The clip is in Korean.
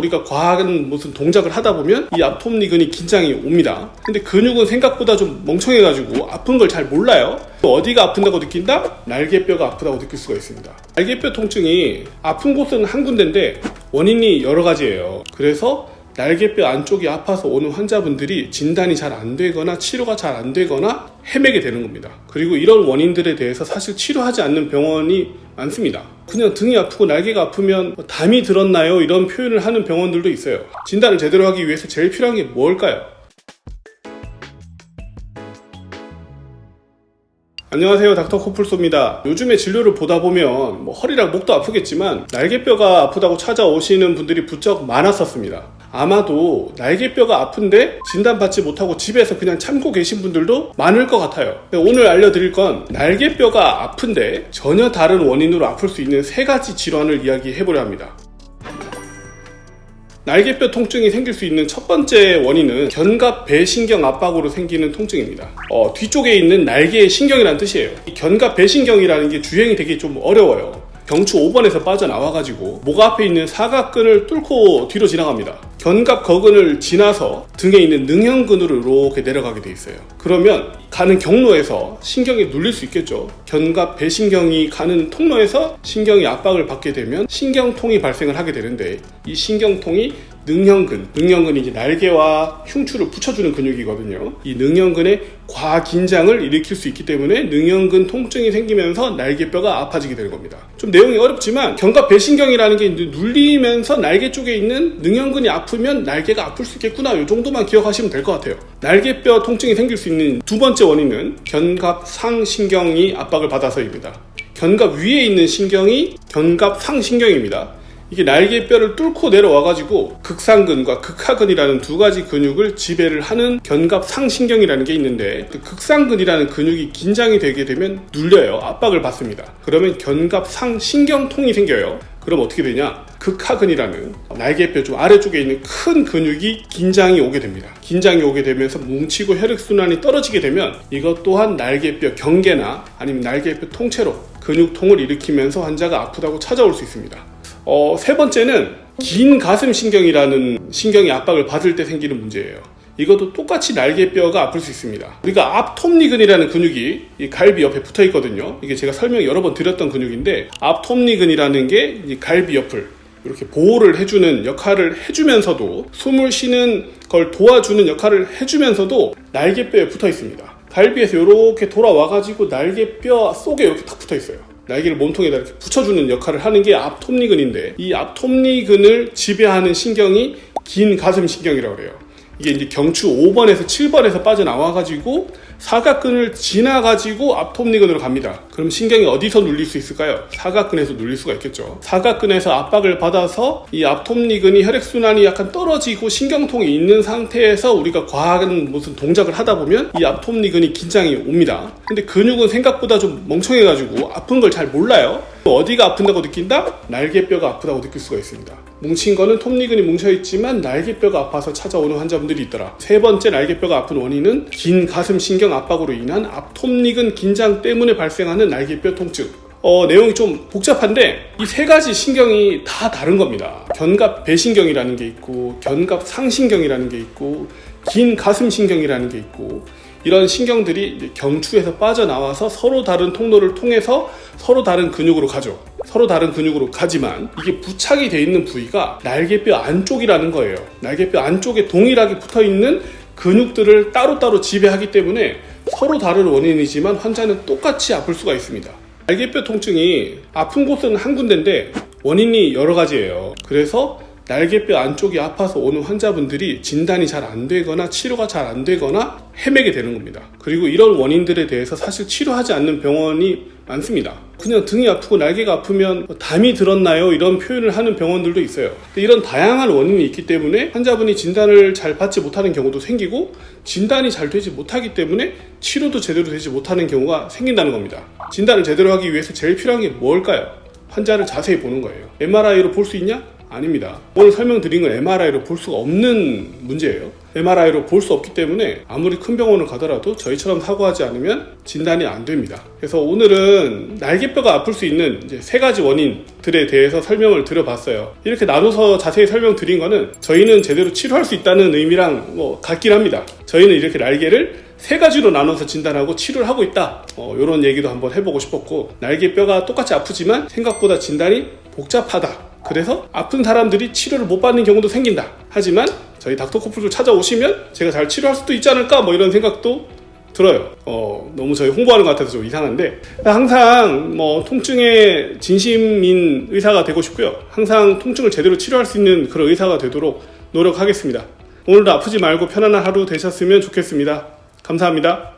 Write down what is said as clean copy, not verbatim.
우리가 과한 무슨 동작을 하다 보면 이 앞톱니근이 긴장이 옵니다. 근데 근육은 생각보다 좀 멍청해가지고 아픈 걸 잘 몰라요. 어디가 아픈다고 느낀다? 날개뼈가 아프다고 느낄 수가 있습니다. 날개뼈 통증이 아픈 곳은 한 군데인데 원인이 여러 가지예요. 그래서 날개뼈 안쪽이 아파서 오는 환자분들이 진단이 잘 안 되거나 치료가 잘 안 되거나 헤매게 되는 겁니다. 그리고 이런 원인들에 대해서 사실 치료하지 않는 병원이 많습니다. 그냥 등이 아프고 날개가 아프면 담이 들었나요? 이런 표현을 하는 병원들도 있어요. 진단을 제대로 하기 위해서 제일 필요한 게 뭘까요? 안녕하세요, 닥터 코뿔소입니다. 요즘에 진료를 보다 보면 허리랑 목도 아프겠지만 날개뼈가 아프다고 찾아오시는 분들이 부쩍 많았었습니다. 아마도 날개뼈가 아픈데 진단받지 못하고 집에서 그냥 참고 계신 분들도 많을 것 같아요. 오늘 알려드릴 건 날개뼈가 아픈데 전혀 다른 원인으로 아플 수 있는 3가지 질환을 이야기해보려 합니다. 날개뼈 통증이 생길 수 있는 첫 번째 원인은 견갑배신경 압박으로 생기는 통증입니다. 뒤쪽에 있는 날개의 신경이라는 뜻이에요. 이 견갑배신경이라는 게 주행이 되게 좀 어려워요. 경추 5번에서 빠져나와가지고 목 앞에 있는 사각근을 뚫고 뒤로 지나갑니다. 견갑거근을 지나서 등에 있는 능형근으로 이렇게 내려가게 돼 있어요. 그러면 가는 경로에서 신경이 눌릴 수 있겠죠. 견갑배신경이 가는 통로에서 신경이 압박을 받게 되면 신경통이 발생을 하게 되는데, 이 신경통이 능형근이 이제 날개와 흉추를 붙여주는 근육이거든요. 이 능형근의 과긴장을 일으킬 수 있기 때문에 능형근 통증이 생기면서 날개뼈가 아파지게 되는 겁니다. 좀 내용이 어렵지만 견갑배신경이라는 게 눌리면서 날개 쪽에 있는 능형근이 아프면 날개가 아플 수 있겠구나, 이 정도만 기억하시면 될 것 같아요. 날개뼈 통증이 생길 수 있는 두 번째 원인은 견갑상신경이 압박을 받아서입니다. 견갑 위에 있는 신경이 견갑상신경입니다. 이게 날개뼈를 뚫고 내려와가지고 극상근과 극하근이라는 두 가지 근육을 지배를 하는 견갑상신경이라는 게 있는데, 그 극상근이라는 근육이 긴장이 되게 되면 눌려요. 압박을 받습니다. 그러면 견갑상신경통이 생겨요. 그럼 어떻게 되냐? 극하근이라는 날개뼈 좀 아래쪽에 있는 큰 근육이 긴장이 오게 됩니다. 긴장이 오게 되면서 뭉치고 혈액순환이 떨어지게 되면 이것 또한 날개뼈 경계나 아니면 날개뼈 통째로 근육통을 일으키면서 환자가 아프다고 찾아올 수 있습니다. 세 번째는 긴 가슴신경이라는 신경이 압박을 받을 때 생기는 문제예요. 이것도 똑같이 날개뼈가 아플 수 있습니다. 우리가 앞톱니근이라는 근육이 이 갈비 옆에 붙어 있거든요. 이게 제가 설명 여러 번 드렸던 근육인데, 앞톱니근이라는 게 이 갈비 옆을 이렇게 보호를 해주는 역할을 해주면서도, 숨을 쉬는 걸 도와주는 역할을 해주면서도 날개뼈에 붙어 있습니다. 갈비에서 이렇게 돌아와가지고 날개뼈 속에 이렇게 탁 붙어 있어요. 날개를 몸통에다 이렇게 붙여주는 역할을 하는 게 앞톱니근인데, 이 앞톱니근을 지배하는 신경이 긴 가슴신경이라고 그래요. 이게 이제 경추 5번에서 7번에서 빠져나와가지고 사각근을 지나가지고 앞톱니근으로 갑니다. 그럼 신경이 어디서 눌릴 수 있을까요? 사각근에서 눌릴 수가 있겠죠. 사각근에서 압박을 받아서 이 앞톱니근이 혈액순환이 약간 떨어지고 신경통이 있는 상태에서 우리가 과한 무슨 동작을 하다 보면 이 앞톱니근이 긴장이 옵니다. 근데 근육은 생각보다 좀 멍청해가지고 아픈 걸 잘 몰라요. 어디가 아픈다고 느낀다? 날개뼈가 아프다고 느낄 수가 있습니다. 뭉친 거는 톱니근이 뭉쳐있지만 날개뼈가 아파서 찾아오는 환자분들이 있더라. 세 번째 날개뼈가 아픈 원인은 긴 가슴신경 압박으로 인한 앞톱니근 긴장 때문에 발생하는 날개뼈 통증. 내용이 좀 복잡한데 이 3가지 신경이 다 다른 겁니다. 견갑배신경이라는 게 있고, 견갑상신경이라는 게 있고, 긴 가슴신경이라는 게 있고, 이런 신경들이 이제 경추에서 빠져나와서 서로 다른 통로를 통해서 서로 다른 근육으로 가죠. 서로 다른 근육으로 가지만 이게 부착이 되어 있는 부위가 날개뼈 안쪽이라는 거예요. 날개뼈 안쪽에 동일하게 붙어있는 근육들을 따로따로 지배하기 때문에 서로 다른 원인이지만 환자는 똑같이 아플 수가 있습니다. 날개뼈 통증이 아픈 곳은 한 군데인데 원인이 여러 가지예요. 그래서 날개뼈 안쪽이 아파서 오는 환자분들이 진단이 잘 안 되거나 치료가 잘 안 되거나 헤매게 되는 겁니다. 그리고 이런 원인들에 대해서 사실 치료하지 않는 병원이 많습니다. 그냥 등이 아프고 날개가 아프면 담이 들었나요? 이런 표현을 하는 병원들도 있어요. 이런 다양한 원인이 있기 때문에 환자분이 진단을 잘 받지 못하는 경우도 생기고, 진단이 잘 되지 못하기 때문에 치료도 제대로 되지 못하는 경우가 생긴다는 겁니다. 진단을 제대로 하기 위해서 제일 필요한 게 뭘까요? 환자를 자세히 보는 거예요. MRI로 볼 수 있냐? 아닙니다. 오늘 설명드린 건 MRI로 볼 수가 없는 문제예요. MRI로 볼 수 없기 때문에 아무리 큰 병원을 가더라도 저희처럼 사고하지 않으면 진단이 안 됩니다. 그래서 오늘은 날개뼈가 아플 수 있는 이제 3가지 원인들에 대해서 설명을 드려봤어요. 이렇게 나눠서 자세히 설명드린 거는 저희는 제대로 치료할 수 있다는 의미랑 같긴 합니다. 저희는 이렇게 날개를 3가지로 나눠서 진단하고 치료를 하고 있다, 이런 얘기도 한번 해보고 싶었고, 날개뼈가 똑같이 아프지만 생각보다 진단이 복잡하다, 그래서 아픈 사람들이 치료를 못 받는 경우도 생긴다, 하지만 저희 닥터코플을 찾아오시면 제가 잘 치료할 수도 있지 않을까, 이런 생각도 들어요. 너무 저희 홍보하는 것 같아서 좀 이상한데, 항상 통증에 진심인 의사가 되고 싶고요, 항상 통증을 제대로 치료할 수 있는 그런 의사가 되도록 노력하겠습니다. 오늘도 아프지 말고 편안한 하루 되셨으면 좋겠습니다. 감사합니다.